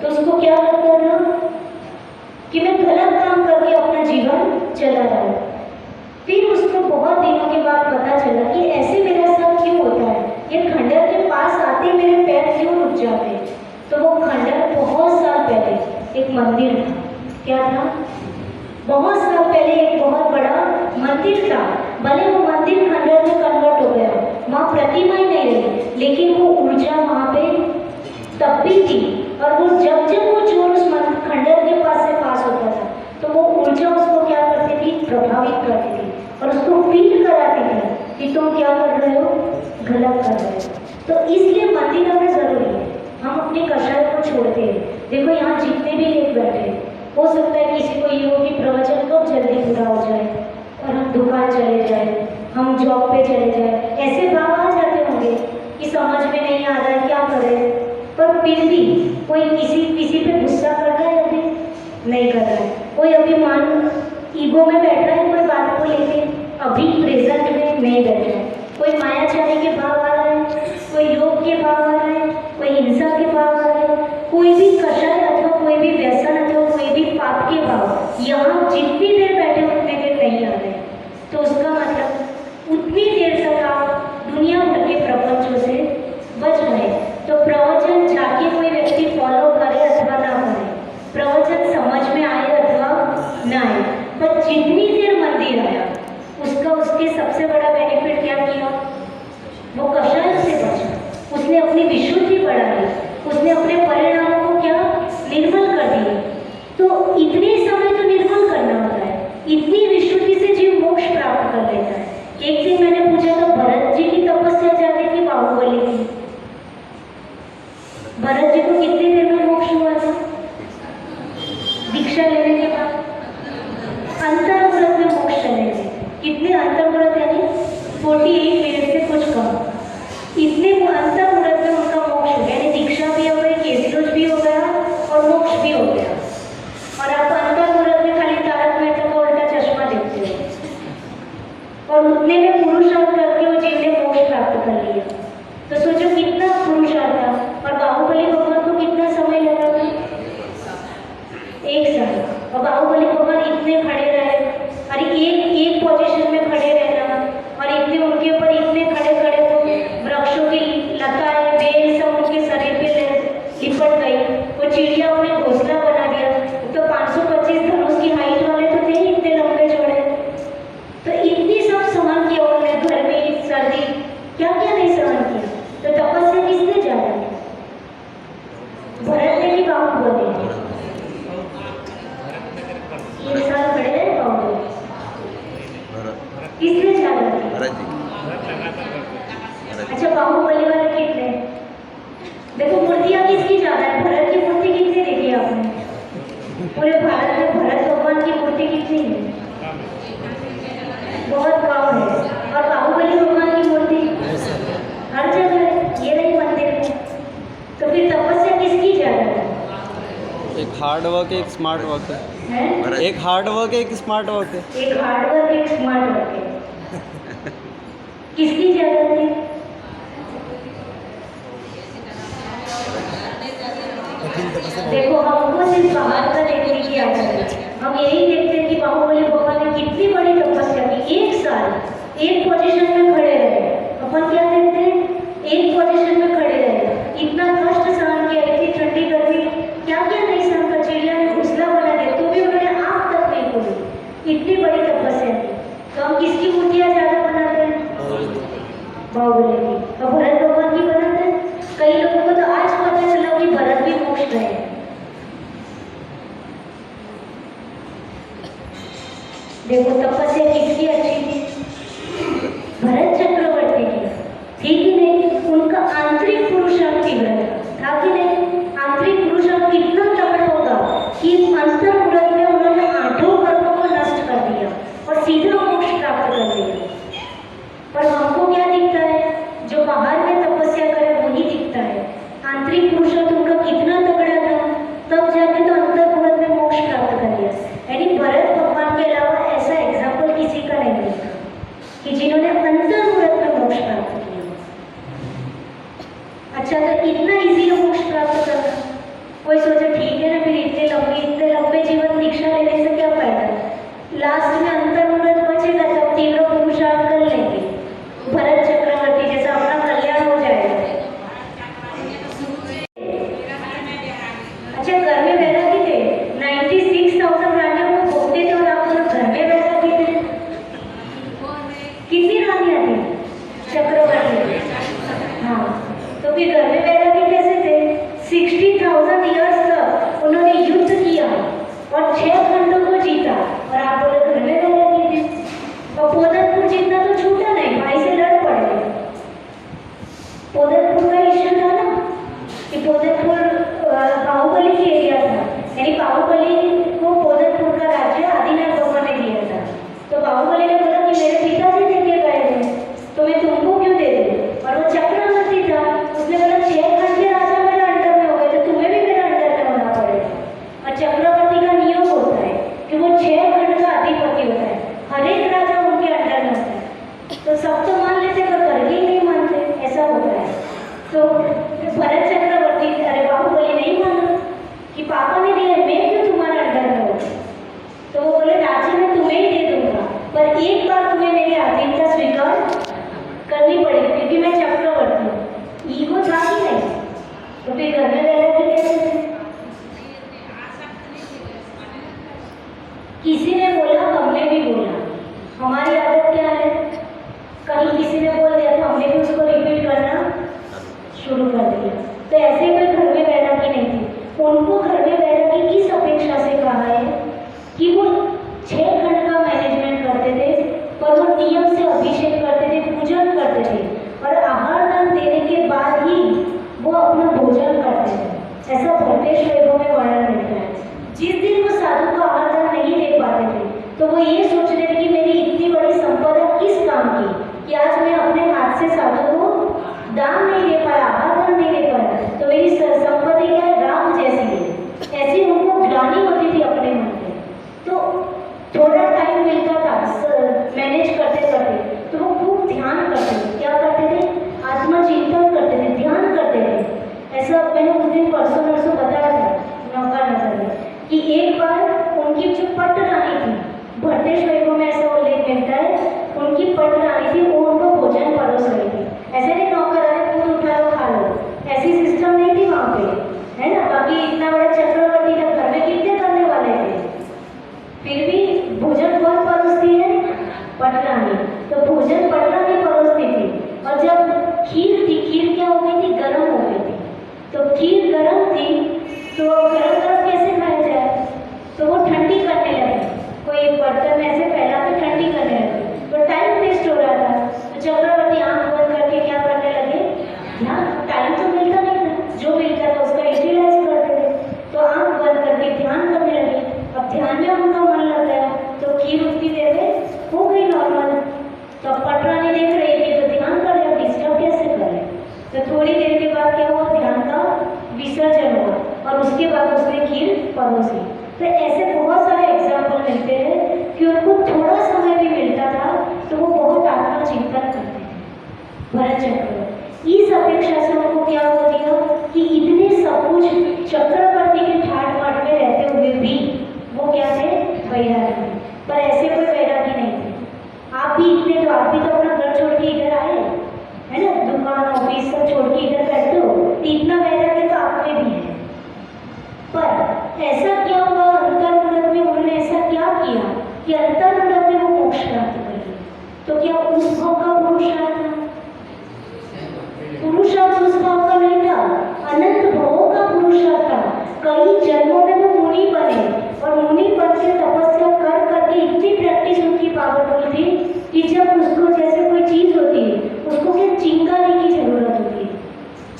तो उसको क्या लगता था कि मैं गलत काम करके अपना जीवन चला रहा हूँ। फिर उसको बहुत दिनों के बाद पता चला कि ऐसे मेरे साथ क्यों होता है, ये खंडर के पास आते मेरे पैर क्यों रुक जाते हैं। तो वो खंडर बहुत साल पहले एक मंदिर था। क्या था? बहुत साल पहले एक बहुत बड़ा मंदिर था। भले वो मंदिर खंडर में कन्वर्ट हो गया, वहाँ प्रतिमाएं नहीं रही, लेकिन वो ऊर्जा वहाँ पे तब भी थी। और वो जब जब वो चोर उस खंडर के पास से पास होता था तो वो ऊर्जा उसको क्या करती थी, प्रभावित करती थी और उसको फील कराती थी कि तुम क्या कर रहे हो, गलत कर रहे हो। तो इसलिए मंदिर हमें जरूरी है। हम अपने कषाय को छोड़ते हैं। देखो यहाँ जितने भी लोग बैठे हैं, हो सकता है किसी को ये हो कि प्रवचन कब जल्दी पूरा हो जाए और हम दुकान चले जाए, हम जॉब पे चले जाए, ऐसे भाव आ जाते होंगे कि समझ में नहीं आ रहा है क्या करें। पर फिर भी कोई किसी पे गुस्सा कर रहा है? अभी नहीं कर रहा है। कोई अभी मान ईगो में बैठा है कोई बात को लेके? अभी प्रेजेंट में नहीं बैठा है। कोई माया चाहे के भाव आ रहा है, कोई योग के भाव आ रहा है, कोई हिंसा के भाव आ रहा है, कोई भी कषाय अथवा कोई भी व्यसन अथवा कोई भी पाप के भाव यहाँ जितनी देर बैठे उतनी देर नहीं आ रहे। तो उसका मतलब उतनी देर तक आप दुनिया भर के प्रपंचों से बच गए। तो प्रवचन जाके कोई व्यक्ति फॉलो करे अथवा ना करे, प्रवचन समझ में आए अथवा ना आए, पर जितनी देर मंदिर आया उसका उसके सबसे बड़ा बेनिफिट क्या किया? वो कषाय से बचा, उसने अपनी विशुद्धि बढ़ाई, उसने अपने परिणामों को क्या निर्मल कर दिए। तो इतने समय तो निर्मल करना होता है, इतनी विशुद्धि से जीव मोक्ष प्राप्त कर लेता है। एक दिन मैंने पूछा था, भरत जी की तपस्या ज्यादा थी बाहुबली की? भरत जी को कितनी देर में मोक्ष हुआ था? दीक्षा लेने के बाद अंतर्मुहूर्त में मोक्ष चले गए। कितने अंतर्मुहूर्त यानी 48 मिनट से कुछ कम। इतने अंतर्मुहूर्त में उनका मोक्ष हो गया, यानी दीक्षा भी हो गई, केसरोज भी हो गया और मोक्ष भी हो गया। और आप अंतर्मुहूर्त में खाली तारक मेहता का उल्टा चश्मा देखते हो और उतने में पुरुषार्थ करके वो जीव ने मोक्ष प्राप्त कर लिया। तो सोचो कितना पुरुषार्थ था। और बाहुबली भगवान को कितना समय लगा था? 1 साल। और बाहुबली भगवान इतने खड़े रहे, अरे एक पोजीशन में खड़े रहना, और इतने उनके ऊपर इतने खड़े खड़े तो वृक्षों की लताएं बेल सब उनके शरीर पे लिपट गई। वो चिड़िया उन्हें घोंसला बना दिया। तो 525 धनुष की हाइट वाले तो थे ही इतने लंबे चौड़े। तो इतनी सब सहन किया उन्होंने, गर्मी सर्दी क्या क्या नहीं सहन किया। तो तपस्या किसने जाना है? भरत ने की बाहुबली? 1 साल खड़े रहे बाहुबली। किसने जाना है? अच्छा बाहुबली वाले कितने? देखो मूर्तियां किसकी ज्यादा है? भरत की मूर्ति कितनी देखी आपने? पूरे भारत में भरत भगवान की मूर्ति कितनी है? बहुत कम है। और बाहुबली भगवान की मूर्ति हर जगह है, ये नहीं मंदिर में। तो फिर तपस्या किसकी ज्यादा है? एक हार्ड वर्क एक स्मार्ट वर्क है। एक हार्ड वर्क एक स्मार्ट वर्क है। एक हार्ड वर्क एक स्मार्ट वर्क है। किसकी ज्यादा थी? देखो हमको सिर्फ बाहर का देखने की आदत है। हम यही देखते हैं कि बाहुबली भगवान ने कितनी बड़ी तपस्या की, 1 साल एक पोजीशन में खड़े रहे। अपन क्या देखते हैं? एक पोजीशन में खड़े रहे, इतना कष्ट सहन किया, इतनी ठंडी गर्मी क्या क्या नहीं सहन कर, चिड़िया ने घोंसला बना दिया तो भी उन्होंने आँख तक नहीं खोली। इतनी बड़ी तपस्या की। तो हम किसकी मूर्तियाँ ज्यादा बनाते हैं? बाहुबली की। और भरत भगवान की बनाते हैं। कई लोगों को तो आज पता चला कि भरत भी मोक्ष गए। देखो तपस्या किसकी अच्छी थी? भरत चक्रवर्ती की थी कि नहीं? उनका आंतरिक पुरुषार्थ तीव्र था कि नहीं? आंतरिक पुरुषार्थ कितना तगड़ा होगा कि अंतर्मुहूर्त में उन्होंने 8 कर्मों को नष्ट कर दिया और सीधा मोक्ष प्राप्त कर लिया। पर हमको क्या दिखता है? जो बाहर में तपस्या करे वही दिखता है। आंतरिक पुरुषार्थ उनका कितना तगड़ा था, तब जाके तो अंतर्मुहूर्त में मोक्ष प्राप्त कर लिया। यानी भरत भगवान के अलावा ऐसा एग्जाम्पल किसी का नहीं है। अच्छा घर में वैरागी थे, 96,000 रानियों को भोगते थे और आप लोग घर में वैरागी थे। कितनी रानियां थी? चक्रवर्ती। हाँ, तो फिर घर में वैरागी कैसे थे? 60,000 ईयर्स तक उन्होंने युद्ध किया और 6 खंडों को जीता और आप लोग घर में वैरागी थे। और पोदनपुर जीतना तो छूटा नहीं, भाई से लड़ पड़े। पोदनपुर का इश्यू था ना कि पोदनपुर बाहुबली के एरिया था, यानी बाहुबली को पोदनपुर का राज्य आदिनाथ भगवान ने दिया था। तो बाहुबली ने बोला कि मेरे पिताजी देके गए थे तो मैं तुमको क्यों दे दूं? और वो चक्रवर्ती था, उसने बोला 6 खंड के राजा मेरे अंडर में हो गए तो तुम्हें भी मेरे अंडर में होना पड़ेगा। और चक्रवर्ती का नियम होता है कि वो 6 खंड का अधिपति होता है, हर एक राजा उनके अंडर में होता है। तो सब तो मान लेते पर करके ही नहीं मानते, ऐसा होता है। तो भरत चक्रवर्ती अरे बाहुबली नहीं माना कि पापा ने दिया है, मैं क्यों तुम्हारे अंडर में हूँ? तो वो बोले राज्य मैं तुम्हें ही दे दूंगा पर एक बार तुम्हें मेरी अधीनता स्वीकार करनी पड़ेगी क्योंकि मैं चक्रवर्ती हूँ। ईगो था ही नहीं, तो फिर घर में रह के कैसे थे? किसी ने बोला, हमने भी बोला। हमारी आदत क्या है, कहीं किसी ने बोल दिया तो हमने भी उसको रिपीट करना शुरू कर दिया। तो ऐसे कोई घर में वैरागी नहीं थी। उनको घर में वैरागी किस अपेक्षा से कहा है कि वो 6 खंड का मैनेजमेंट करते थे पर वो नियम से अभिषेक करते थे, पूजन करते थे और आहार दान देने के बाद ही वो अपना भोजन करते थे। ऐसा भट्टेश वैभव में वर्णन मिलता है। जिस दिन वो साधु को आहार दान नहीं दे पाते थे तो वो ये सोचते थे कि मेरी इतनी बड़ी संपदा किस काम की कि आज मैं अपने हाथ से साधु को दान नहीं दे पाया, आहार दान नहीं दे पाया, तो मेरी संपत्ति क्या है, राम जैसी है। ऐसी उनको ग्लानि होती थी अपने मन में। तो थोड़ा टाइम मिलता था मैनेज करते करते तो वो खूब ध्यान करते थे। क्या करते थे? आत्मचिंतन करते थे, ध्यान करते थे। ऐसा मैंने उस दिन परसों नरसों बताया था नौका नगर में कि एक बार उनकी जो पट रानी थी, भट्टेश वैभव में ऐसा उल्लेख मिलता है, उनकी पट रानी थी, वो उनको भोजन परोस रही थी। ऐसे नहीं नौकर आए खुद उठा लो खा लो, ऐसी सिस्टम नहीं थी वहाँ पे, है ना। बाकी इतना बड़ा चक्रवर्ती का घर में कितने करने वाले थे, फिर भी भोजन कौन परोसती है? पट रानी। तो भोजन पट रानी परोसती थी। और जब खीर थी, खीर क्या हो गई थी? गर्म हो गई थी। तो खीर गर्म थी तो गर्म गर्म कैसे खाया जाए? तो वो ठंडी करने लगी, कोई बर्तन में ऐसे फैला के ठंडी करने लगी। तो टाइम वेस्ट हो रहा था तो चक्रवर्ती आंख बंद करके क्या करने लगे? ना टाइम तो मिलता नहीं था, जो मिलता था उसका यूटिलाइज करते थे। तो आंख बंद करके ध्यान करने लगे। अब ध्यान में उनका मन लग गया तो खीर उतनी देर में हो गई नॉर्मल। तो पट रानी देख रही थी तो ध्यान कर रहे, डिस्टर्ब कैसे करें? तो थोड़ी देर के बाद क्या हुआ? ध्यान का विसर्जन हुआ और उसके बाद उसने खीर परोसी। तो ऐसे बहुत सारे एग्जाम्पल मिलते हैं कि उनको थोड़ा समय भी मिलता था तो वो बहुत आत्मचिंतन करते थे। भरत चक्रवर्ती इस अपेक्षा से उनको क्या हो गया कि इतने सब कुछ चक्रवर्ती के ठाट बाट में रहते हुए भी वो क्या थे? वैरागी। पर ऐसे कोई वैरागी नहीं थे। आप भी इतने, तो आप भी तो अपना घर छोड़ के इधर आए, है ना, दुकान ऑफिस सब छोड़ के इधर बैठते हो, तो इतना वैरागी तो आप में भी है। पर ऐसा क्या हुआ अंतर्मुंडक में, उन्होंने ऐसा क्या किया कि अंतर्मुंडक में वो मोक्ष प्राप्त कर लिया? तो क्या उस भाव का पुरुषार्थ था? पुरुषार्थ उस भाव का नहीं था, अनंत भावों का पुरुषार्थ था। कई जन्मों में वो मुनि बने और मुनि पद से तपस्या कर करके इतनी प्रैक्टिस उनकी पावरफुल थी कि जब उसको जैसे कोई चीज होती है उसको क्या चिंगारी की जरूरत होती है,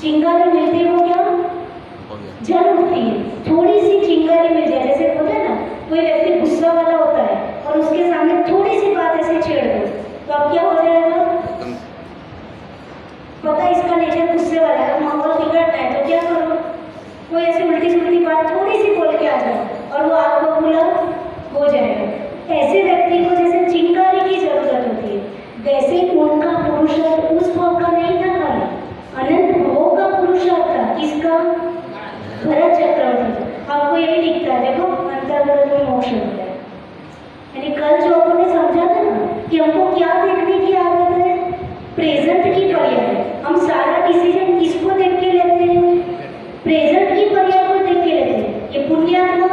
चिंगारी मिलती है वो क्या जल उठती है, थोड़ी सी चिंगारी मिल जाए, जैसे होता है ना कोई व्यक्ति गुस्सा वाला होता है और उसके सामने थोड़ी सी बात ऐसे छेड़ दो तो अब क्या हो जाएगा? पता है इसका नेचर गुस्से वाला है, माहौल बिगड़ना है तो क्या करो? कोई ऐसी उल्टी सुल्टी बात थोड़ी सी बोल के आ जाए और वो आग बबूला हो जाएगा। ऐसे व्यक्ति को जैसे चिंगारी की जरूरत होती है, वैसे उनका पुरुषार्थ उस भाव का नहीं था, खाली अनंत भाव का पुरुषार्थ था। किसका? भरत चक्रवर्ती। आपको यही दिखता है, देखो अंतर्गत में मोक्ष होता है। यानी कल जो आपने समझा था ना कि हमको क्या देखने की आदत है? प्रेजेंट की पर्याय। हम सारा डिसीजन किसको देख के लेते हैं? प्रेजेंट की पर्याय को देख के लेते हैं। पुण्यात्मा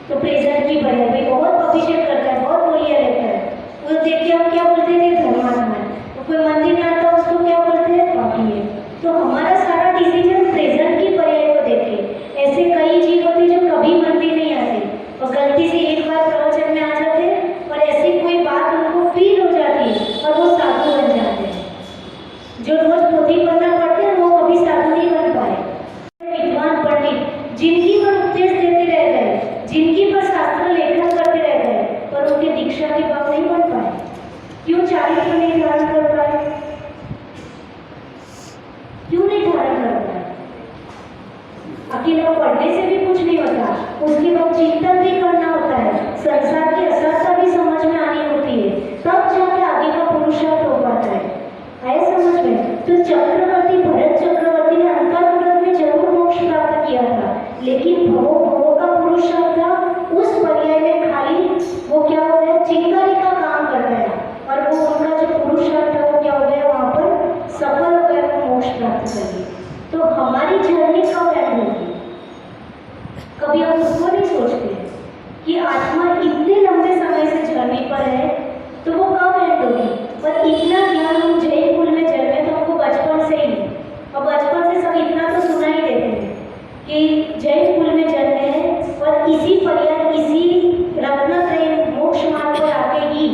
तो प्रेजेंट की पर्याय भाई बहुत अभिषेक करता है, बहुत बोलिया लेता है, वो देख के हम क्या बोलते थे धर्मात्मा है। तो कोई मंदिर में आता है उसको क्या बोलते हैं पापी है। तो हमारा सारा डिसीजन प्रेजेंट की पर्याय को देख के। ऐसे कई जीव होते जो कभी मंदिर नहीं आते और गलती से एक बार प्रवचन में आ जाते और ऐसी कोई बात उनको फील हो जाती है और वो साधु बन जाते हैं। जो रोज पोथी पढ़ना पड़ते हैं वो कभी साधु नहीं बन पाए। विद्वान पंडित जिंदगी भर उपदेश देते रह गए, जिंदगी भर शास्त्र लेखन करते रह गए, पर उनके दीक्षा के भाव नहीं बन पाए। क्यों चारित्र नहीं धारण कर पाए? क्यों नहीं धारण कर पाए? अकेला पढ़ने से भी कुछ नहीं होता, उसके बाद चिंतन भी करना होता है, संसार की असरता भी समझ में आनी होती है, तब जाके आगे का पुरुषार्थ हो पाता है। आया समझ में? तो चक्रवर्ती भरत चक्रवर्ती ने अंतर्मुख में जरूर मोक्ष प्राप्त किया था, लेकिन भवो का पुरुषार्थ था उस पर्याय में खाली वो क्या हो गया चिंगारी का काम कर गया और वो उनका जो पुरुषार्थ था वो क्या हो गया वहां पर सफल हो गया, मोक्ष प्राप्त कर लिया। तो हमारी जर्नी कब एंड होगी? कभी हम उसको नहीं सोचते कि आत्मा इतने लंबे समय से जर्नी पर है तो वो कब एंड होगी। पर इतना ज्ञान हम जैन कुल में जन्मे तो हमको बचपन से ही, और बचपन से सब इतना तो सुना ही देते हैं कि जैन कुल में जन्मे हैं और इसी पर्याय इसी रत्नत्रय मोक्ष मार्ग पर आके ही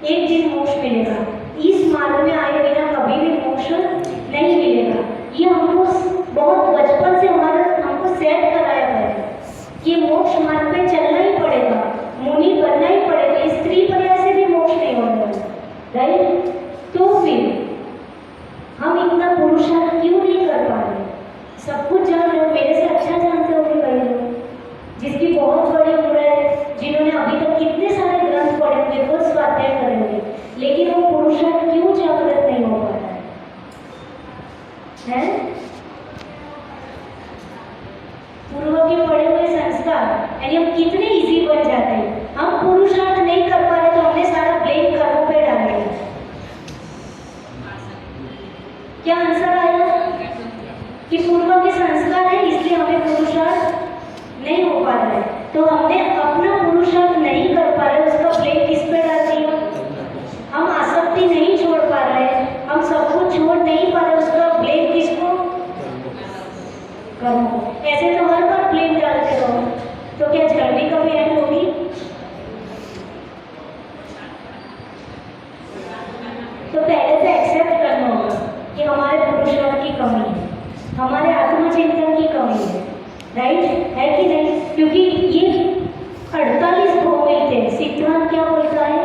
एक दिन मोक्ष मिलेगा। इस मार्ग में आए बिना कभी भी मोक्ष नहीं मिलेगा। ये हमको बहुत बचपन से हमको सेट कराया गया है कि मोक्ष मार्ग पे चलना ही पड़ेगा, मुनि बनना ही पड़ेगा, स्त्री पर्याय से भी मोक्ष नहीं होगा, राइट? तो फिर हम इतना पुरुषार्थ क्यों नहीं कर पा रहे? सब कुछ जान रहे हो, मेरे से अच्छा जानते हो कई लोग जिसकी बहुत बड़ी उम्र है, जिन्होंने अभी तक कितने सारे ग्रंथ पढ़े होंगे, बहुत स्वाध्याय करे होंगे, लेकिन वो पुरुषार्थ क्यों जागृत नहीं हो पाता है? पूर्व के पढ़े हुए संस्कार यानी हम कितने इजी बन जाते हैं। हम पुरुषार्थ नहीं कर पा रहे तो हमने सारा ब्लेम कर्मों पे डाल दिया। क्या आंसर आया कि पूर्व के संस्कार है इसलिए हमें पुरुषार्थ नहीं हो पा रहा है। तो हमने अपना पुरुषार्थ नहीं कर पा रहे, उसका ब्लेम किस पे डाल दिया? हम आसक्ति नहीं छोड़ पा रहे, हम सब कुछ छोड़ नहीं पा रहे, उसका ब्लेम किसको? कर्मों। ऐसे तो हर बार ब्लेम डालते रहो तो क्या जर्नी कभी एंड होगी? तो पहले तो एक्सेप्ट करना होगा कि हमारे पुरुषार्थ की कमी है, हमारे आत्मचिंतन की कमी है, राइट? है कि नहीं? क्योंकि ये 48 भाव मिलते हैं। सिद्धांत क्या बोलता है?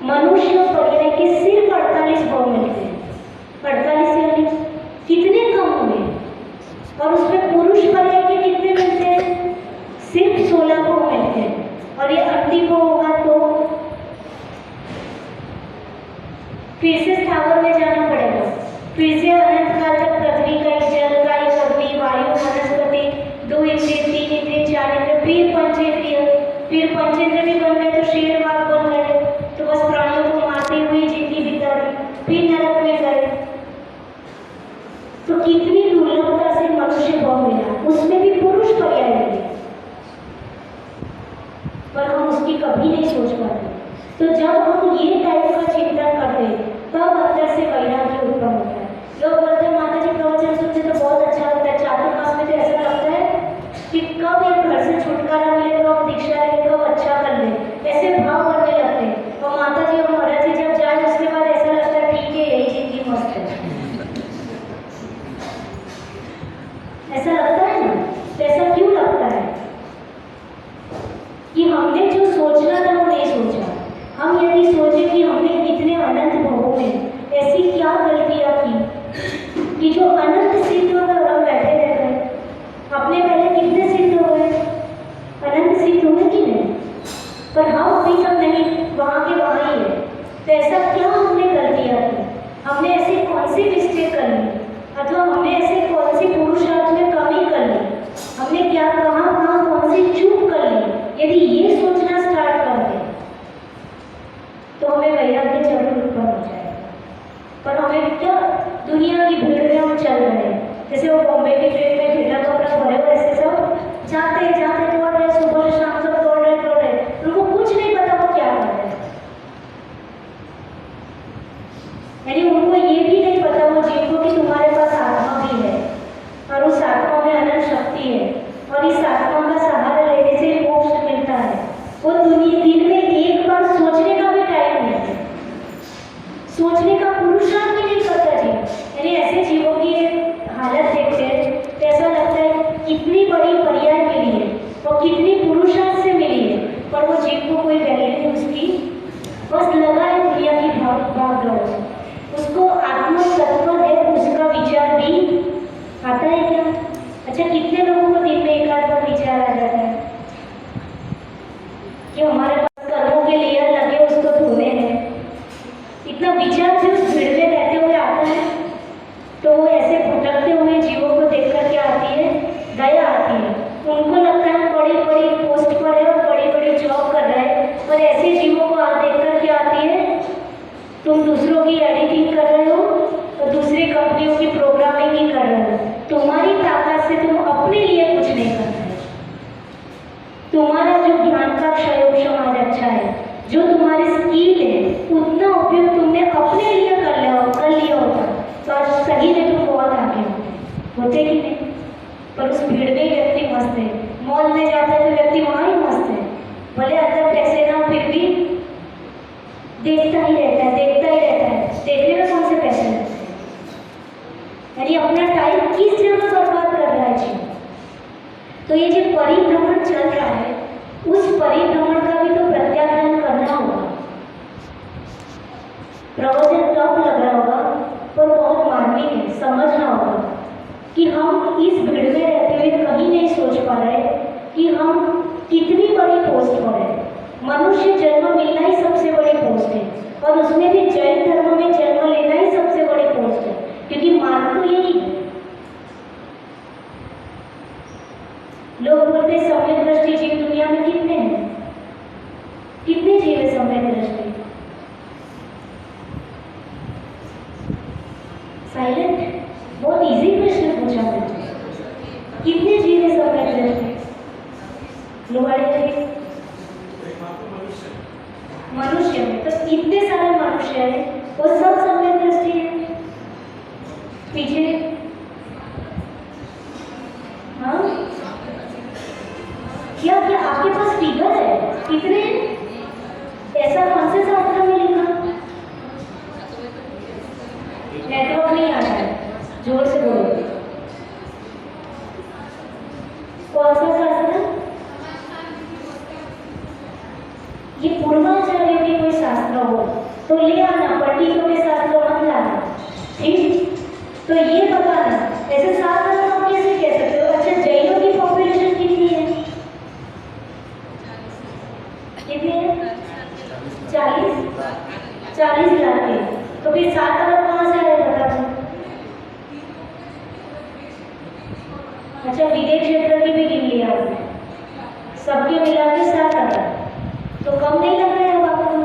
मनुष्य पर्याय के सिर्फ 48 भाव मिलते हैं। 48 यानी कितने कम हुए? और उसमें पुरुष पर्याय के कितने मिलते हैं? सिर्फ 16 भाव मिलते हैं। और ये अंतिम भाव होगा तो फिर से स्थावर में जाना पड़ेगा, फिर से अनंत काल तक पृथ्वी का जल का अग्नि वायु वनस्पति 2 इंद्रिय 3 इंद्रिय 4 इंद्रिय फिर पंचेंद्रिय, फिर पंचेंद्रिय भी बन गए तो शेर बाघ बन गए, तो बस प्राणियों को मारते हुए जिंदगी बिताई, फिर नरक में गए। तो कितनी दुर्लभता से मनुष्य भाव मिला, उसमें भी पुरुष पर्याय मिले, पर हम उसकी कभी नहीं सोच पाते। तो जब हम ये टाइप का चिंतन करते तब अंदर से वैराग्य उत्पन्न होता है। लोग बोलते हैं माता जी प्रवचन सुनते तो बहुत अच्छा लगता है, चातुर्मास में तो ऐसा लगता है कि कब एक घर से छुटकारा मिले, कब दीक्षा ले, कब अच्छा कर ले, ऐसे भाव करने लगते हैं। और माता जी और महाराज जी जब जाए उसके बाद ऐसा लगता है ठीक है यही जिंदगी मस्त है, ऐसा लगता है ना? तो ऐसा क्यों लगता है? कि हमने जो सोचना था वो नहीं सोचा। हम यदि सोचे कि हमने इतने अनंत भवों में ऐसी क्या गलतियां की कि जो अनंत सिद्ध हो गए और हम बैठे रह गए। अपने पहले कितने सिद्ध हो गए? अनंत सिद्ध हुए कि नहीं? पर हम अभी तक नहीं, वहाँ के वहाँ ही है। तो ऐसा क्या हमने गलतियां की? हमने ऐसी कौन सी मिस्टेक कर ली, अथवा हमने ऐसे कौन सी पुरुषार्थ में कमी कर ली, हमने क्या कहाँ कौन सी चूक कर ली? यदि ये सोचना स्टार्ट कर दे तो हमें वैराग्य जरूर उत्पन्न हो जाएगा। पर हमें क्या दुनिया की भीड़ में हम चल रहे हैं, जैसे वो बॉम्बे की ट्रेन में ढीला कपड़ा भरे हुए ऐसे सब जाते और कितनी पुरुषार्थ से मिली है, पर वो जीव को कोई वैल्यू नहीं उसकी, बस लगा है दुनिया की भाग दौड़। उसको आत्मा तत्व है, उसका विचार भी आता है क्या? अच्छा, कितने लोगों को दिन में एक आध बार विचार आ जाता है कि हमारे पास कर्मों के लेयर लगे उसको धोने हैं? इतना विचार से उस भीड़ में रहते हुए आता है, तो वो ऐसे भटकते हुए जीवों को देख कर क्या आती है? दया आती है। उनको लगता है बड़ी बड़ी पोस्ट पर है और बड़ी बड़ी जॉब कर रहा है, और ऐसे जीवों को देख कर क्या आती है? तुम दूसरों की एडिटिंग कर रहे हो और दूसरी कंपनियों की प्रोग्रामिंग ही कर रहे हो। तुम्हारी ताकत से तुम अपने लिए कुछ नहीं कर रहे। तुम्हारा जो ज्ञान का क्षयोक्षम आज अच्छा है, जो तुम्हारी स्किल है, उतना उपयोग तुमने अपने लिए कर लिया होता तो आज सही में तुम बहुत आगे होते कि नहीं? पर उस भीड़ में व्यक्ति मस्त है, मॉल में जाता है तो व्यक्ति वहाँ ही मस्त है, भले अंदर पैसे ना फिर भी देखता ही रहता है। देखने में कौन से पैसे लगते हैं? यानी अपना टाइम किस जगह बर्बाद कर रहा है जी। तो ये जो परिभ्रमण चल रहा है, उस परिभ्रमण का भी तो प्रत्याख्यान करना होगा। प्रवचन कम लग रहा होगा, पर बहुत मार्मिक है, समझना होगा कि हम इस भीड़ में रहते हुए कहीं नहीं सोच पा रहे कि हम कितनी बड़ी पोस्ट पर है। मनुष्य जन्म मिलना ही सबसे बड़ी पोस्ट है, और उसमें भी जैन धर्म में जन्म लेना ही सबसे बड़ी पोस्ट है, क्योंकि मार्ग तो यही है। लोग बोलते सम्यक दृष्टि जीव दुनिया में कितने हैं? कितने जीव है सम्यक दृष्टि? साइलेंट। बहुत इजी प्रश्न पूछा मैंने। कितने जीव है सम्यक दृष्टि? लोहाड़े मनुष्य में तो इतने सारे मनुष्य है, वो सब सम्यक दृष्टि है। पीछे हाँ, क्या आपके पास फिगर है? कितने? ऐसा कौन से शास्त्र में लिखा? नेटवर्क नहीं आ रहा है, जोर से बोलो। कौन सा शास्त्र? ये पूर्वाचार्य के कोई शास्त्र हो तो ले आना, पंडितों के शास्त्र मत लाना, ठीक? तो ये बताना, ऐसे शास्त्र आप कैसे कह सकते हो? अच्छा, जैनों की पॉपुलेशन कितनी है? कितनी है? 40 लाख है। तो फिर 7 अरब कहाँ से आए बता दो? अच्छा, विदेश क्षेत्र की भी गिन लिया आपने, सबके मिला के 7 अरब, तो कम नहीं लग रहा है अब आपको?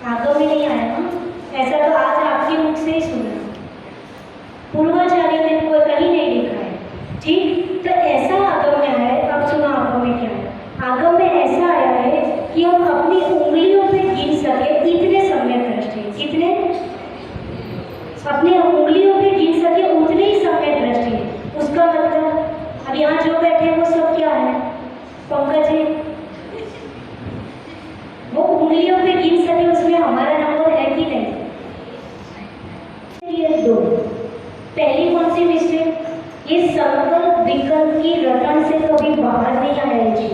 आगम में नहीं आया ना? ऐसा तो आज आपके मुख से ही सुना, पूर्वाचार्य ने कोई कहीं नहीं लिखा है, ठीक? तो ऐसा आगम में आया है। अब सुना आगम में क्या है? आगम में ऐसा आया है कि हम अपनी उंगलियों पे गिन सके इतने सम्यक दृष्टि। कितने? अपने उंगलियों पे गिन सके उतने ही सम्यक दृष्टि। उसका मतलब अब यहाँ जो बैठे हैं वो सब क्या है? पंकज है, वो उंगलियों पे गिन सके उसमें हमारा नंबर है कि नहीं? ये 2। पहली कौन सी मिस्टेक? ये संकल्प विकल्प की रटन से कभी बाहर नहीं आया जी,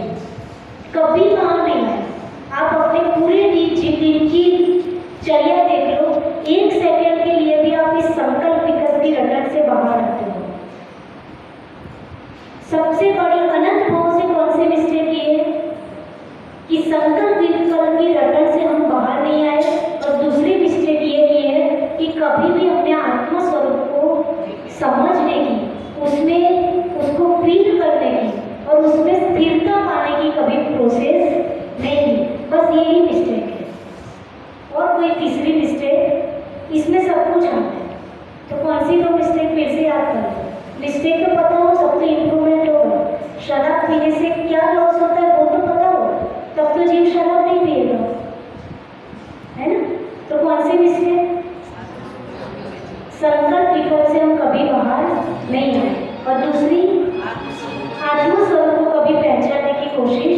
कभी बाहर नहीं आया। आप अपने पूरे दिन की चर्या देख लो, 1 सेकंड के लिए भी आप इस संकल्प विकल्प की रटन से बाहर आते हो। सबसे बड़ी अनंत भाव से कौन सी मिस्टेक ये है कि संकल्प विकल्प की रटन से हम बाहर नहीं आए, और दूसरी मिस्टेक ये की है कि कभी भी अपने आत्मा स्वरूप को समझने की, उसमें उसको फील करने की और उसमें स्थिरता पाने की कभी प्रोसेस नहीं की। बस यही मिस्टेक है, और कोई तीसरी मिस्टेक इसमें सब कुछ आता है। तो कौन सी 2 मिस्टेक फिर से याद कर लो। मिस्टेक तो पता हो, सब तो इम्प्रूवमेंट होगा। शराब पीने से क्या लॉस होता है वो तो पता हो, तब तो जीव शराब नहीं पिएगा, है ना? तो कौन सी मिस्टेक? संकल्प विकल्प से हम कभी बाहर नहीं आए, और दूसरी आत्मा स्वरूप को कभी पहचानने की कोशिश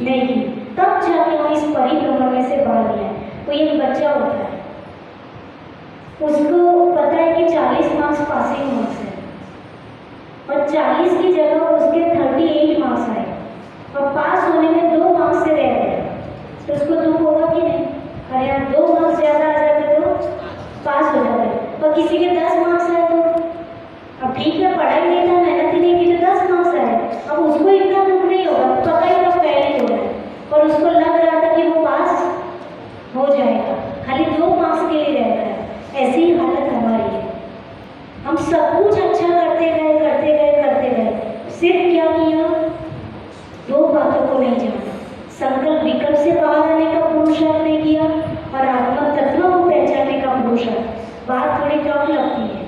नहीं की, तब जाके हम इस परिभ्रमण में से बाहर आए। कोई एक बच्चा होता है, उसको पता है कि 40 मार्क्स पासिंग मार्क्स है, और 40 की जगह उसके 38 मार्क्स आए और पास होने में 2 मार्क्स से रह गए, तो उसको दुख होगा कि नहीं? अरे यार 2 मार्क्स ज़्यादा आ जाते तो पास हो जाते, और किसी के 10 मार्क्स आए तो अब ठीक है, पढ़ाई नहीं था, मेहनत ही नहीं की तो 10 मार्क्स आए, अब उसको इतना दुख नहीं होगा, पता ही था पहले हो गया और उसको लग रहा था कि वो पास हो जाएगा, खाली 2 मार्क्स के लिए रह गया। ऐसी ही हालत हमारी है। हम सब कुछ अच्छा करते गए करते गए करते गए, सिर्फ क्या किया? 2 बातों को नहीं जाना, संकल्प विकल्प से बाहर आने का पुरुषार्थ नहीं किया और आत्म तत्व को पहचानने का पुरुषार्थ। बात थोड़ी कम लगती है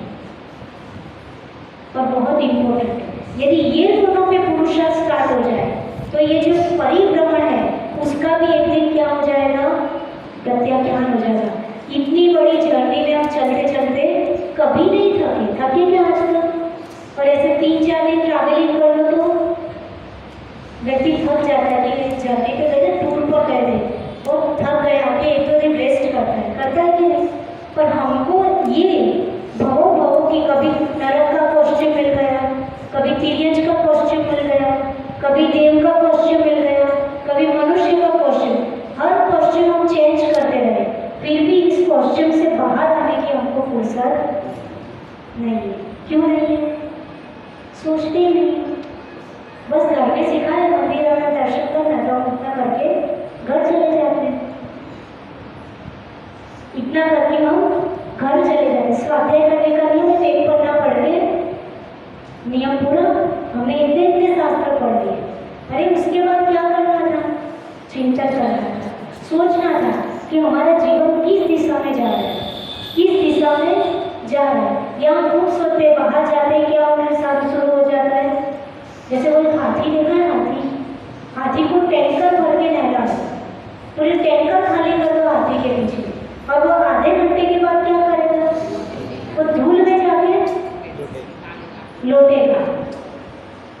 और बहुत इम्पोर्टेंट है। यदि ये दोनों पे पुरुषार्थ स्टार्ट हो जाए तो ये जो परिभ्रमण है उसका भी एक दिन क्या हो जाएगा? प्रत्याख्यान हो जाएगा। इतनी बड़ी जर्नी में आप चलते चलते कभी नहीं थके क्या आज तक? और ऐसे 3-4 दिन ट्रैवलिंग कर लो तो व्यक्ति थक जाता है कि जर्नी पे गए, टूर पर गए थे, वो थक गए, आके 1-2 दिन रेस्ट करता है कि नहीं? पर हमको ये भवो की कभी नरक का कॉस्ट्यूम मिल गया, कभी तिर्यंज का कॉस्ट्यूम मिल गया, कभी देव का कॉस्ट्यूम मिल गया, कभी मनुष्य का कॉस्ट्यूम, हर कॉस्ट्यूम हम चेंज करते रहे, फिर भी इस कॉस्ट्यूम से बाहर आने की हमको फुर्सत नहीं है। क्यों नहीं है? सोचते ही नहीं, बस घर में सिखा है मंदिर आना, दर्शन करना, तो उतना करके घर चले जाते हैं, इतना करके हम घर चले जाते। स्वाध्याय करने का नियम है, एक पन्ना पढ़ के नियम पूरा, हमने इतने शास्त्र पढ़ लिए, अरे उसके बाद क्या करना था? चिंतन करना था, सोचना था कि हमारा जीवन किस दिशा में जा रहा है, किस दिशा में जा रहा है। यहाँ बुक्स होते, बाहर जाते क्या होता है? सब शुरू हो जाता है। जैसे वो हाथी देखा है, हाथी को टैंकर भर के नहला, पूरे टैंकर खाली कर दो हाथी के पीछे, और वो आधे घंटे के बाद क्या करेगा? वो धूल में जाके लौटेगा।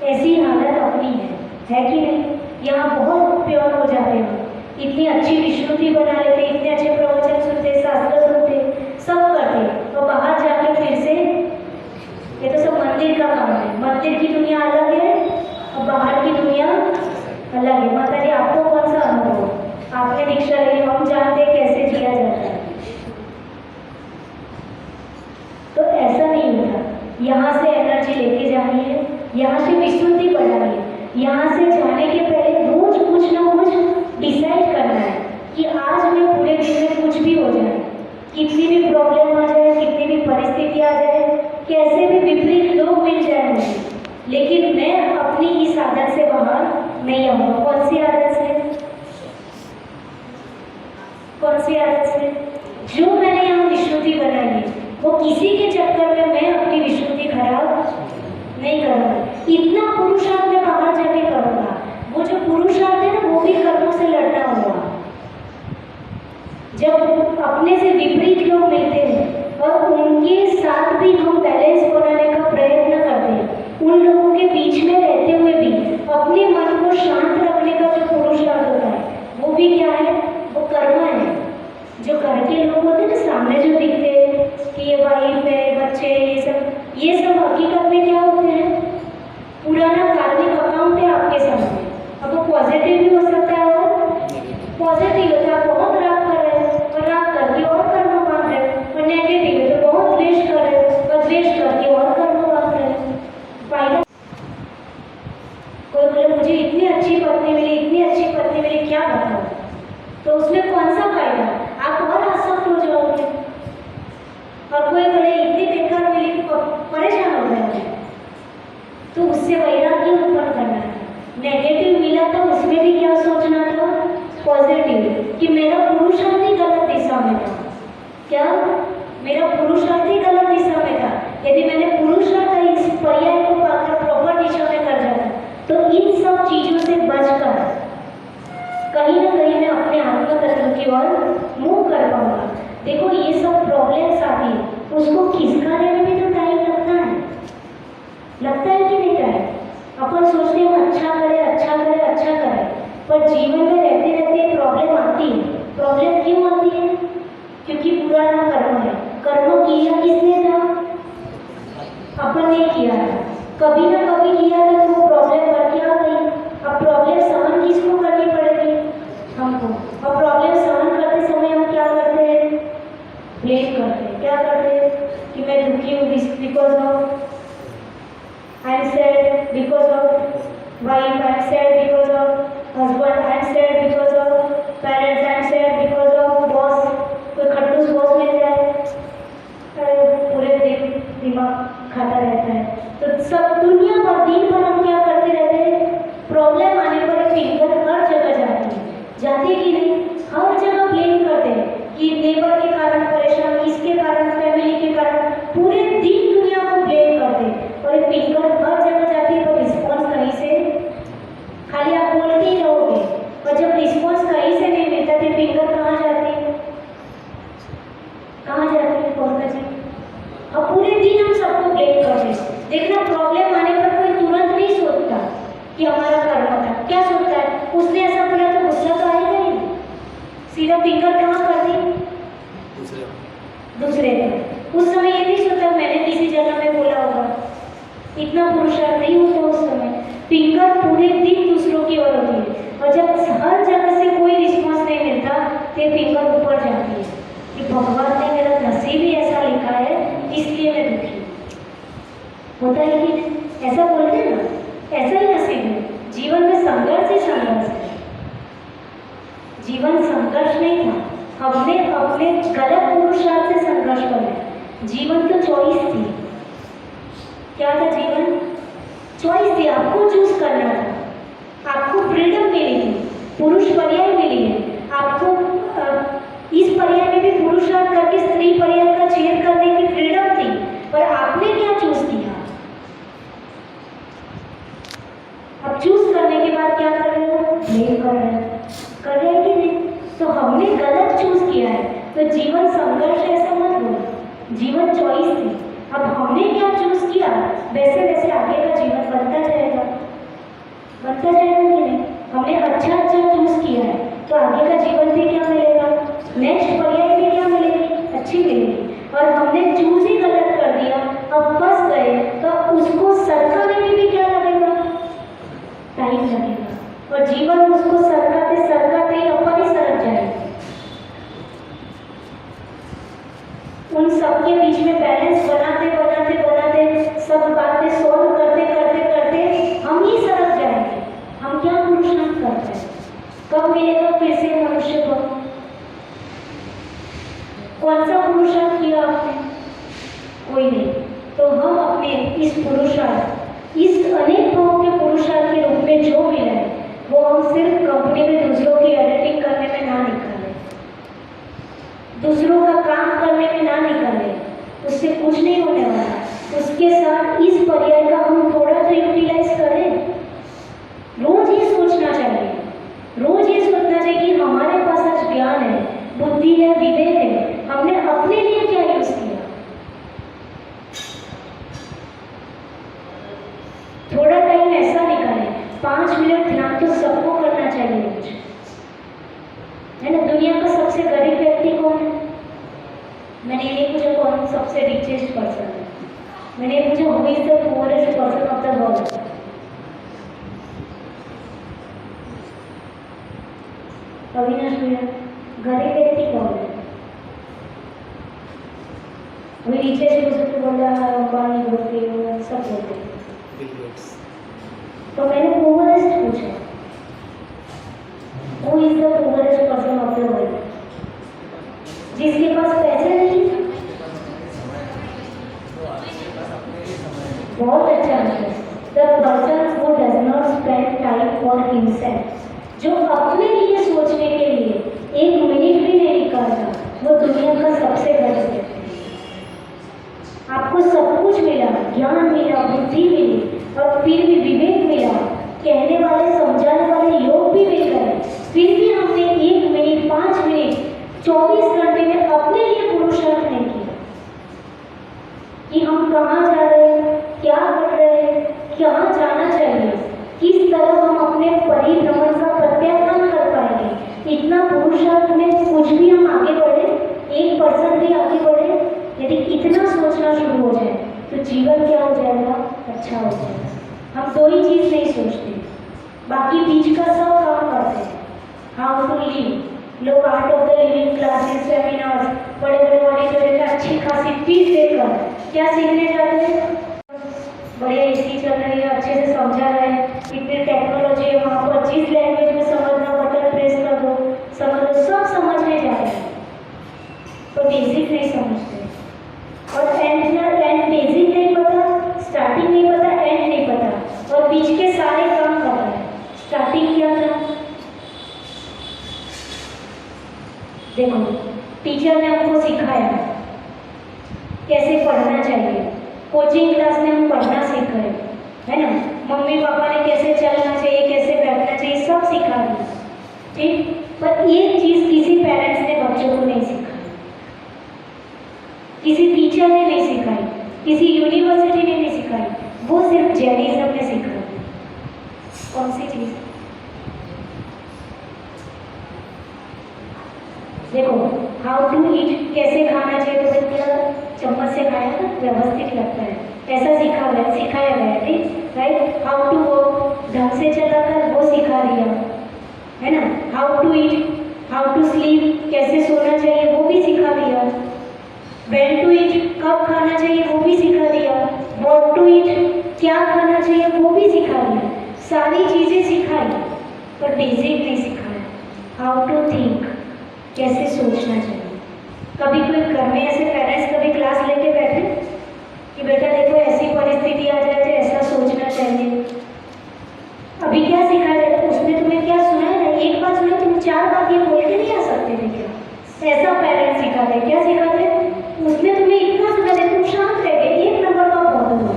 ऐसी हालत अपनी है कि नहीं? यहाँ बहुत प्योर हो जाते हैं, इतनी अच्छी विश्रुति बना लेते, इतने अच्छे प्रवचन सुनते, शास्त्र सुनते, सब करते, और बाहर जाके फिर से ये तो सब मंदिर का काम है। मंदिर की दुनिया अलग है और बाहर की दुनिया अलग है। माता जी आपको कौन सा अनुभव? आपने दीक्षा ली, हम जानते कैसे जिया जाता है, तो ऐसा नहीं होता। यहाँ से एनर्जी लेके जानी है, यहाँ से विश्रुति बढ़ानी है, यहाँ से जाने के पहले रोज कुछ ना कुछ डिसाइड करना है कि आज मैं पूरे दिन में कुछ भी हो जाए, कितनी भी प्रॉब्लम आ जाए, कितनी भी परिस्थिति आ जाए, कैसे भी विपरीत लोग मिल जाए मुझे, लेकिन मैं अपनी इस आदत से बाहर नहीं आऊँगा। कौन सी आदत से? कौन सी आदत से? जो मैंने यहाँ विश्रुति बनाई है, वो किसी के चक्कर में मैं अपनी विश्रुति खराब नहीं करूँगा। इतना पुरुषार्थ मैं बाहर जाके करूँगा। वो जो पुरुषार्थ है ना, वो भी कर्मों से लड़ना होगा। जब अपने से विपरीत लोग मिलते हैं और उनके साथ भी हम बैलेंस बनाने का प्रयत्न करते हैं, उन लोगों के बीच में रहते हुए भी अपने मन को शांत रखने का जो पुरुषार्थ होता है, वो भी क्या है? वो कर्म है। जो घर के लोग होते हैं ना, सामने जो दिखते हैं कि ये भाई मेरे बच्चे, ये सब हकीकत में क्या होते हैं? पुराना कार्मिक अकाउंट है आपके सामने। अब वो पॉजिटिव भी हो सकता है और पॉजिटिव होता है, बहुत राग कर रहे हैं और राग करके और कर्म बांध रहे हैं, और नेगेटिव है तो बहुत द्वेष कर रहे हैं और द्वेष करके और कर्म बांध रहे हैं। फायदा? कोई बोले मुझे इतनी अच्छी पत्नी मिली, इतनी अच्छी पत्नी मिली, क्या बताओ? तो उसमें कौन सा फायदा? आप और आसक्त हो जाओगे। और कोई बोले इतनी बेकार मिली, परेशान हो गए, तो उससे वैराग्य उत्पन्न करना है। नेगेटिव मिला था, उसमें भी क्या सोचना था? पॉजिटिव, कि मेरा पुरुषार्थ ही गलत दिशा में था। क्या? मेरा पुरुषार्थ ही गलत दिशा में था। यदि मैंने पुरुषार्थ इस पर्याय को पाकर प्रॉपर दिशा में कर जाता, तो इन सब चीजों से बचकर कहीं ना कहीं मैं अपने आत्म तत्व की ओर मूव कर पाऊंगा। देखो ये सब प्रॉब्लम्स आती है, उसको खिसकाने में भी तो टाइम लगता है कि नहीं टाइम? अपन सोचते हैं हम अच्छा करें, पर जीवन में रहते रहते प्रॉब्लम आती है। प्रॉब्लम क्यों आती है? क्योंकि पुराना कर्म है। कर्म किया किसने था? अपन ने किया था। कभी ना जब फिंगर कहाँ कर दी? दूसरे पर। उस समय ये नहीं सोचा मैंने किसी जगह में बोला होगा, इतना पुरुषार्थ नहीं होता उस समय। फिंगर पूरे दिन दूसरों की ओर होती है, और जब हर जगह से कोई रिस्पॉन्स नहीं मिलता तो ये फिंगर ऊपर जाती है कि भगवान ने मेरा नसीब ही ऐसा लिखा है, इसलिए मैं दुखी हूँ। होता है कि नहीं? ऐसा बोलते हैं ना, ऐसा ही नसीब है। जीवन में संघर्ष ही संघर्ष है। जीवन संघर्ष नहीं था, हमने अपने गलत पुरुषार्थ से संघर्ष किया। जीवन तो चॉइस थी। क्या था जीवन? चॉइस थी, आपको चूज करना था, आपको फ्रीडम मिली थी, पुरुष पर्याय मिली है आपको। इस पर्याय में भी पुरुषार्थ करके स्त्री पर्याय का छेद करने की फ्रीडम थी, पर आपने क्या चूज किया? अब चूज करने के बाद क्या कर रहे हो? ब्लेम कर रहे हैं, कर रहे हैं कि नहीं? तो हमने गलत चूज किया है, तो जीवन संघर्ष है ऐसा मत बोलो, जीवन चॉइस थी। अब हमने क्या चूज किया, वैसे वैसे आगे का जीवन बनता जाएगा, बनता जाएगा कि नहीं? हमने अच्छा अच्छा चूज किया है, तो आगे का जीवन भी क्या मिलेगा? नेक्स्ट पर्याय भी क्या मिलेगी? अच्छी मिलेगी। और हमने चूज ही गलत कर दिया, अब फंस गए, तो उसको सरकाने में भी क्या लगेगा? टाइम लगेगा, और जीवन उसको सरकाते ही अपन ही सरक जाएगा। उन सबके बीच में बैलेंस बनाते सब बातें सॉल्व करते हम ही सरक जाएंगे। हम क्या पुरुषार्थ करते हैं? कब मिलेगा फिर से मनुष्य को? कौन सा पुरुषार्थ किया आपने? कोई नहीं। तो हम अपने इस पुरुषार्थ, इस अनेक भावों के पुरुषार्थ के रूप में जो मिला है, वो हम सिर्फ कंपनी में दूसरों की एडिटिंग करने में ना निकालें, दूसरों का काम करने में ना निकालें, उससे कुछ नहीं होने वाला। उसके साथ इस पर्याय का हम थोड़ा तो यूटिलाइज करें। रोज ये सोचना चाहिए, रोज ये सोचना चाहिए कि हमारे पास आज ज्ञान है, बुद्धि है, विवेक है, हमने अपने लिए क्या यूज किया। थोड़ा टाइम ऐसा निकालें, 5 मिनट ध्यान तो सबको करना चाहिए रोज, है ना? दुनिया का सबसे गरीब व्यक्ति कौन है? मैंने ये पूछा कौन सबसे रिचेस्ट पर्सन है, मैंने ये पूछा who is the poorest person of the world. Avinash भैया, गरीब व्यक्ति कौन है? वही रिचेस्ट पर्सन तो बोला अंबानी बोलते हो, सब बोलते हैं। तो मैंने पुअरेस्ट पूछा, who is the poorest person of the world? जिसके पास पैसे नहीं। बहुत अच्छा है। The person who does not spend time for himself, जो अपने लिए सोचने के लिए 1 मिनट भी नहीं निकालता, वो दुनिया का सबसे गरीब व्यक्ति है। आपको सब कुछ मिला, ज्ञान मिला, बुद्धि मिली, और फिर भी विवेक मिला, कहने वाले समझाने वाले लोग भी मिल गए, फिर भी हमने 1 मिनट, 5 मिनट, 24 घंटे में अपने लिए पुरुषार्थ नहीं किया कि हम कहाँ जा रहे हैं, क्या कर रहे हैं, कहाँ जाना चाहिए, किस तरह हम अपने परिभ्रमण का प्रत्याख्यान कर पाएंगे। इतना पुरुषार्थ में कुछ भी हम आगे बढ़े, 1% भी आगे बढ़े, यदि इतना सोचना शुरू हो जाए तो जीवन क्या हो जाएगा? अच्छा हो जाएगा। हम 2 ही चीज़ नहीं सोचते, बाकी बीच का सब काम करते हैं। हाउ टू लिव, लोग art of the living classes, seminars, बड़े बड़े ऑडिटोरियम में अच्छी खासी फीस देकर क्या सीखने जाते हैं? बढ़िया एसी चल रही है, अच्छे से समझा रहे हैं, इतनी टेक्नोलॉजी है वहाँ पर, जिस लैंग्वेज में समझना बटन प्रेस कर दो, समझ लो, सब समझने जा रहे हैं, तो बेसिक नहीं समझते। और एंड बेसिक नहीं पता, स्टार्टिंग नहीं पता, एंड नहीं पता, और बीच के सारे काम कर रहे हैं। स्टार्टिंग क्या था? देखो, टीचर ने हमको सिखाया कैसे पढ़ना चाहिए, कोचिंग क्लास में हम पढ़ना सीख गए, है ना? मम्मी पापा ने कैसे चलना चाहिए, कैसे बैठना चाहिए, सब सिखा दिया, ठीक। पर एक चीज़ किसी पेरेंट्स ने बच्चों को नहीं सिखाई, किसी टीचर ने नहीं सिखाई, किसी यूनिवर्सिटी ने नहीं सिखाई, वो सिर्फ जैनिज्म ने सिखाई। कौन सी चीज़? ईट, कैसे खाना चाहिए, तो बच्चा चम्मच से खाया ना व्यवस्थित लगता है, ऐसा सिखाया गया, ठीक, राइट। हाउ टू वॉक, ढंग से चला कर वो सिखा दिया, है ना। How to eat, how to sleep, कैसे सोना चाहिए वो भी सिखा दिया। व्हेन टू ईट, कब खाना चाहिए वो भी सिखा दिया। व्हाट टू ईट, क्या खाना चाहिए वो भी सिखा दिया। सारी चीज़ें सिखाई, पर बेसिक नहीं सिखाया। हाउ टू थिंक, कैसे सोचना चाहिए। कभी कोई घर में ऐसे पेरेंट्स कभी क्लास लेके बैठे कि बेटा देखो ऐसी परिस्थिति आ जाए तो ऐसा सोचना चाहिए। अभी क्या सिखाया जाता, उसने तुम्हें क्या सुना है ना, एक बात सुना, तुम 4 बात ये बोल के नहीं आ सकते थे क्या, ऐसा पेरेंट्स सिखाते। क्या सिखाते, उसने तुम्हें इतना सुना है तुम शांत रह गए, 1 नंबर का बहुत हो,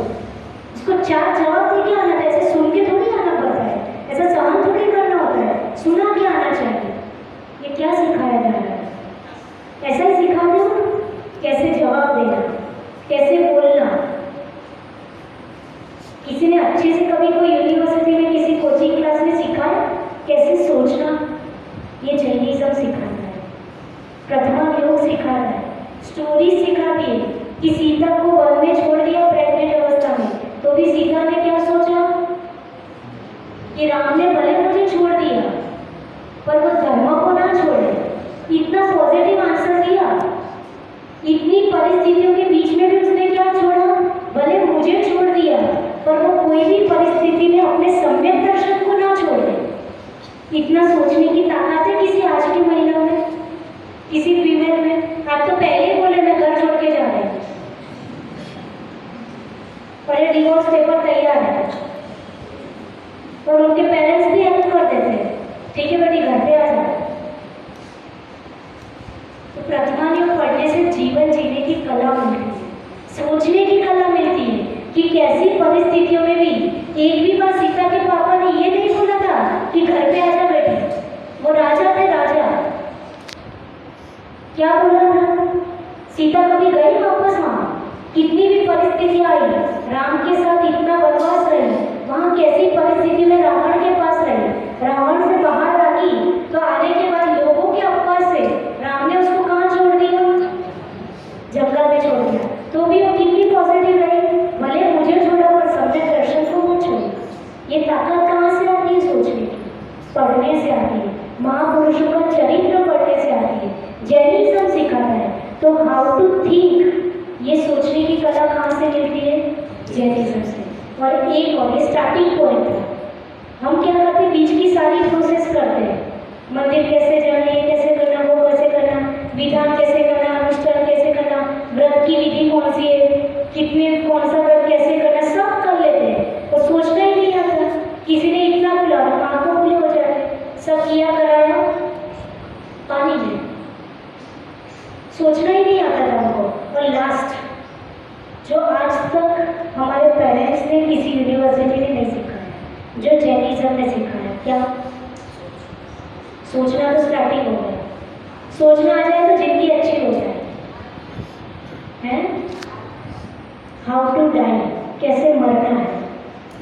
उसको 4 जवाब दे के आना था, ऐसे सुन के थोड़ी आना पड़ता है, ऐसा सहन थोड़ी करना होता है, सुना के आना चाहिए। ये क्या सिखाया जा रहा है, ऐसा ही सिखाते हो, कैसे जवाब देना, कैसे बोलना। किसी ने अच्छे से कभी कोई यूनिवर्सिटी में किसी कोचिंग क्लास में सिखाया कैसे सोचना, ये जैनिज्म सिखाता है। प्रथमा योग सिखा रहा है, स्टोरी सिखाती है कि सीता को वन में छोड़ दिया प्रेग्नेंट अवस्था में, तो भी सीता ने क्या सोचा कि राम ने भले मुझे छोड़ दिया पर वो धर्म को ना छोड़े। इतना पॉजिटिव आंसर दिया, इतनी परिस्थितियों के बीच में भी उसने क्या छोड़ा, भले मुझे छोड़ दिया पर वो कोई भी परिस्थिति में अपने सम्यक दर्शन को ना छोड़े। इतना सोचने की ताकत है किसी आज की महिला में, किसी फीमेल में। आप तो पहले ही बोले मैं घर छोड़ के जा रही हूँ, पर ये डिवोर्स पेपर तैयार है और उनके पेरेंट्स भी हेल्प कर देते हैं, ठीक है बेटी घर पे आ जाओ। तो प्रतिमा योग पढ़ने से जीवन जीने की कला मिलती है, सोचने की कला मिलती है कि कैसी परिस्थितियों में भी। एक भी बार सीता के पापा ने ये नहीं बोला था कि घर पे आजा बेटी, वो राजा थे राजा, क्या बोला था। सीता कभी गई वापस वहां, कितनी भी परिस्थिति आई, राम के साथ इतना वनवास रही, वहां कैसी परिस्थिति में रावण के पास रही, रावण से बाहर आई तो आने के बाद लोगों के अपवाद से राम ने उसको कहाँ छोड़ दिया, जंगल में छोड़ दिया, तो भी वो कितनी पॉजिटिव रही, भले मुझे छोड़ा पर सम्यक दर्शन को मत छोड़ी। ये ताकत कहाँ से आती है, सोचने की, पढ़ने से आती है, महापुरुषों का चरित्र पढ़ने से आती है, जैनिज्म सिखाता है। तो हाउ टू थिंक, ये सोचने की कला कहाँ से मिलती है, जैनिज्म से। और एक और ये स्टार्टिंग पॉइंट है, हम क्या करते हैं, बीच की सारी प्रोसेस करते हैं, मंदिर कैसे जाना, ये कैसे करना, वो कैसे करना, विधान कैसे करना, अनुष्ठान कैसे करना, व्रत की विधि कौन सी है, कितने कौन सा व्रत कैसे करना, सब कर लेते हैं और सोचना ही नहीं आता। किसी ने इतना बुला आंखों खुले हो जाए, सब किया कराया पानी में, सोचना ही नहीं आता था हमको। और लास्ट जो आज तक हमारे पेरेंट्स ने किसी यूनिवर्सिटी ने नहीं सिखाया, जो जैनिज्म ने सिखाया, क्या, सोचना। तो स्टार्टिंग हो गया, सोचना आ जाए तो जिंदगी अच्छी हो जाए, हैं। हाउ टू डाई, कैसे मरना है।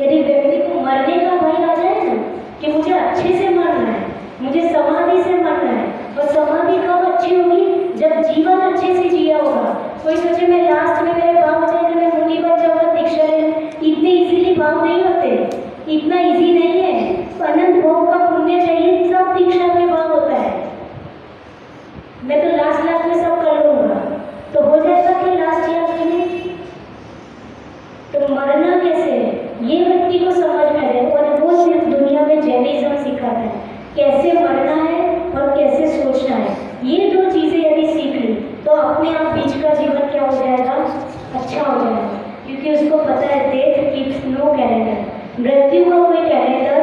यदि व्यक्ति को मरने का भय आ जाए ना कि मुझे अच्छे से मरना है, मुझे समाधि से मरना है, और समाधि कब अच्छी होगी, जब जीवन अच्छे से जिया होगा। कोई सोचे मैं लास्ट में मेरे भाव हो जाएगा, मैं मुनि बन जाऊंगा, दीक्षा ले, इतने इजीली भाव नहीं होते, इतना इजी नहीं है। अनंत भोग का पुण्य चाहिए, सब दीक्षा में भाव होता है। मैं तो लास्ट में सब कर लूंगा, तो हो जाएगा कि लास्ट ईयर में। तो मरना कैसे है ये व्यक्ति को समझ में आए, और वो सिर्फ दुनिया में जैनिज्म सिखाता है, कैसे मरना है और कैसे सोचना है। ये 2 चीजें यदि सीख ली तो अपने आप बीच का जीवन क्या हो जाएगा, अच्छा हो जाएगा। क्योंकि उसको पता है डेथ कीप्स नो कैलेंडर, मृत्यु का कोई कैलेंडर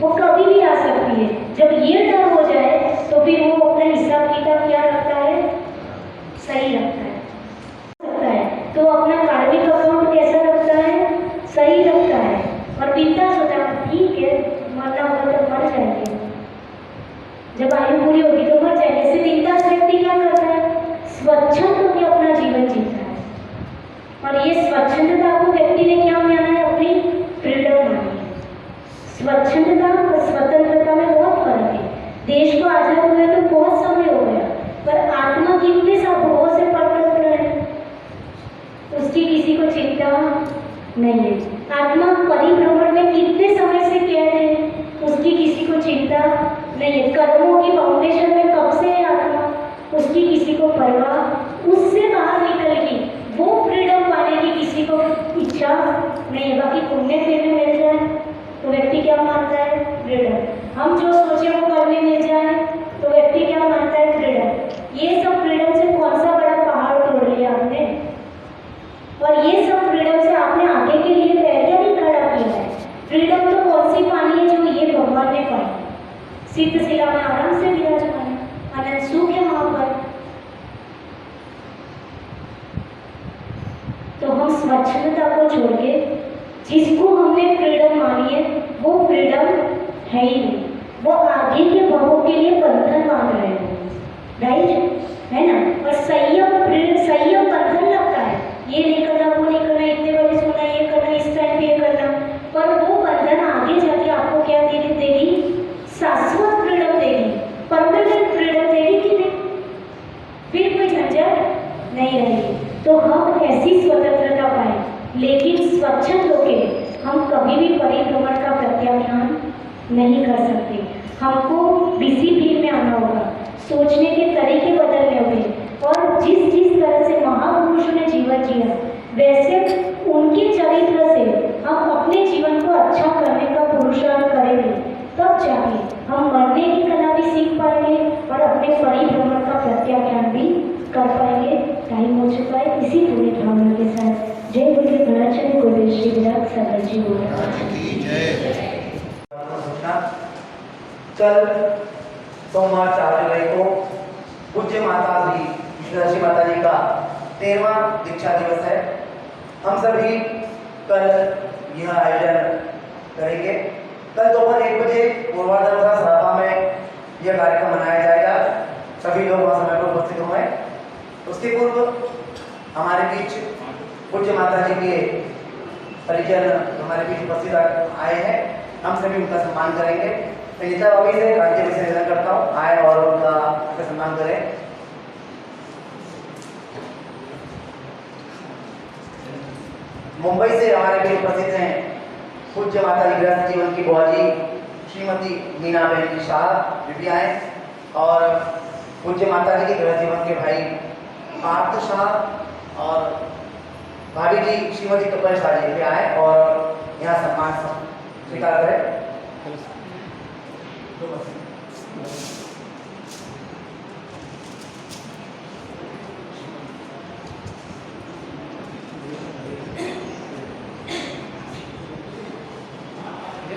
वो कभी भी आ सकती है। जब ये डर हो जाए तो फिर वो अपना हिसाब किताब क्या रखता है, सही रखता है। तो अपना कार्मिक अकाउंट कैसा रखता है, सही रखता है। और बिंदास होता है, ठीक है मरना होगा तो मर जाएंगे, जब आयु पूरी होगी तो मर जाएंगे। ऐसे बिंदास व्यक्ति क्या करता है, स्वच्छंद होकर अपना जीवन जीता है। और ये स्वच्छंदता को व्यक्ति ने क्या माना है, अपनी फ्रीडम मानी है। स्वच्छंदता और स्वतंत्रता में बहुत फर्क है। देश को आजाद हुए तो बहुत समय हो गया, पर आत्मा कितने भवों से परिपक्व है, उसकी किसी को चिंता नहीं है। आत्मा परिभ्रमण में कितने समय से कैद है, उसकी किसी को चिंता नहीं है। कर्मों की फाउंडेशन में कब से है आत्मा, उसकी किसी को परवाह। उससे बाहर निकल के वो फ्रीडम पाने की किसी को इच्छा नहीं है। बाकी पुण्य फिर मिल जाए तो व्यक्ति क्या मानता है, फ्रीडम। हम जो सोचे वो करने मिल जाए तो व्यक्ति क्या मानता है, फ्रीडम। ये सब फ्रीडम से कौन सा बड़ा पहाड़ तोड़ लिया आपने, और ये सब फ्रीडम से आपने आगे के लिए पैर क्या नहीं खड़ा किया है। फ्रीडम तो कौन सी पानी है, जो ये भगवान ने पाई, सिद्ध शिला में आराम से विराजमान है, अनंत सुख है वहां पर। तो हम स्वच्छता को छोड़ के जिसको हमने फ्रीडम मानी है वो फ्रीडम है ही नहीं, वो आगे के भवों के लिए बंधन मान रहे हैं, राइट है ना। और संयम बंधन लगता है, ये नहीं करना, वो नहीं करना, इतने बजे सोना, ये करना, इस टाइम पे ये करना। पर वो बंधन आगे जाके आपको क्या देगी, शाश्वत फ्रीडम देगी, परमानेंट फ्रीडम देगी कि नहीं, फिर कोई झंझट नहीं रहेगी। तो हम ऐसी स्वतंत्रता पाए, लेकिन स्वच्छंद होकर हम कभी भी परिभ्रमण का प्रत्याख्यान नहीं कर सकते। हमको डिसिप्लिन में आना होगा, सोचने के तरीके बदलने होंगे, और जिस तरह से महापुरुषों ने जीवन जिया वैसे उनके चरित्र से हम अपने जीवन को अच्छा करने का पुरुषार्थ करेंगे, तब जाके हम मरने की कला भी सीख पाएंगे और अपने परिभ्रमण का प्रत्याख्यान भी कर पाएंगे। टाइम हो चुका है, इसी पूरी भावना के साथ जय गुरु गणाचार्य गुरुदेव श्री विराट सागर जी कल सोमवार 4 जुलाई को पूज्य माता श्री माता जी का 13वां दीक्षा दिवस है। हम सभी कल यह आयोजन करेंगे। कल दोपहर 1 बजे पूर्वाधार सभा में यह कार्यक्रम मनाया जाएगा। सभी लोग वहाँ समय पर उपस्थित हुए। उसके पूर्व हमारे बीच पूज्य माता जी के परिजन हमारे बीच उपस्थित आए हैं। हम सभी उनका सम्मान करेंगे। मैं नीता बाबी से राज्य से निवेदन करता हूँ, आए और उनका सम्मान करें। मुंबई से हमारे बीच उपस्थित हैं पूज्य माता जी गृहस्थ जीवन की बुआ जी श्रीमती मीना बहन जी शाह भी आए, और पूज्य माता जी के गृहस्थ जीवन के भाई पार्थ शाह और भाभी जी श्रीमती कपिल शाह जी भी आए और यहाँ सम्मान स्वीकार करें।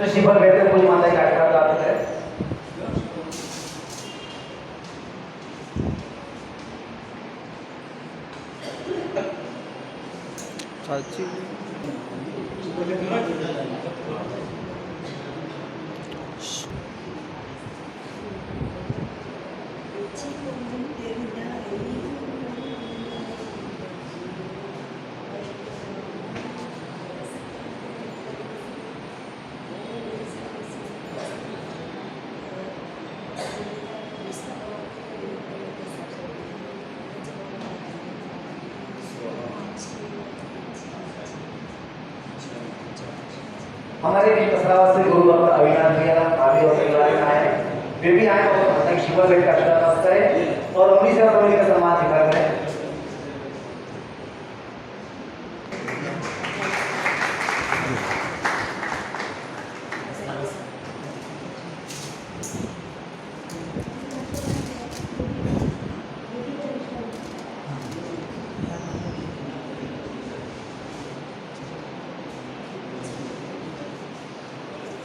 श्रीफल बैठे पूरी माता जी का आशीर्वाद प्राप्त करें। चाची हमारे बीच कसरावत से गुरु बाबा अविनाश भैया भाभी और परिवार में आए, वे भी आए और माता की शिवा बेट का आशीर्वाद करें और उन्हीं से उन्हीं का सम्मान स्वीकार करें।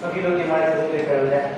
सभी लोग हमारे से कर जाए।